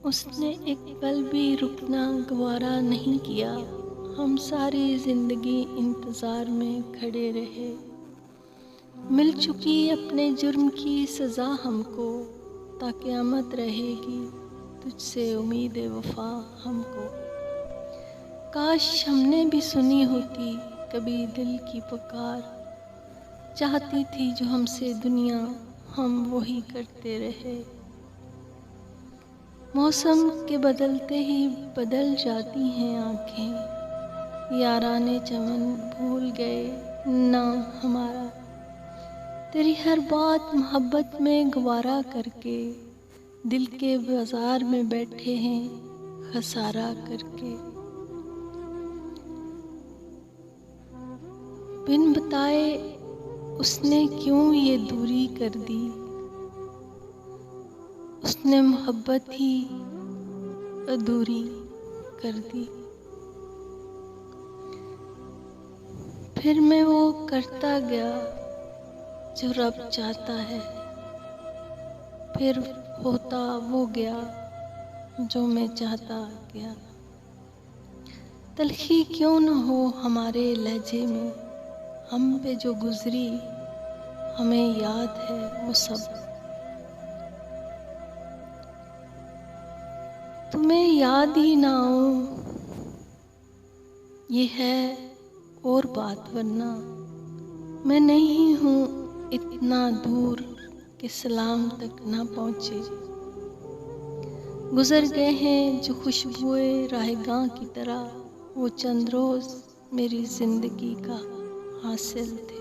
उसने एक पल भी रुकना गवारा नहीं किया। हम सारी ज़िंदगी इंतज़ार में खड़े रहे। मिल चुकी अपने जुर्म की सज़ा हमको, ता क़यामत रहेगी तुझसे उम्मीद वफ़ा हमको। काश हमने भी सुनी होती कभी दिल की पुकार, चाहती थी जो हमसे दुनिया हम वही करते रहे। मौसम के बदलते ही बदल जाती हैं आँखें, याराने चमन भूल गए नाम हमारा। तेरी हर बात मोहब्बत में गवारा करके, दिल के बाज़ार में बैठे हैं खसारा करके। बिन बताए उसने क्यों ये दूरी कर दी, उसने मोहब्बत ही अधूरी कर दी। फिर मैं वो करता गया जो रब चाहता है, फिर होता वो गया जो मैं चाहता गया। तलखी क्यों न हो हमारे लहजे में, हम पे जो गुजरी हमें याद है वो सब। तुम्हें याद ही ना आऊं ये है और बात, वरना मैं नहीं हूँ इतना दूर कि सलाम तक ना पहुँचे। गुजर गए हैं जो खुशबुए राहगां की तरह, वो चंद रोज़ मेरी ज़िंदगी का हासिल थे।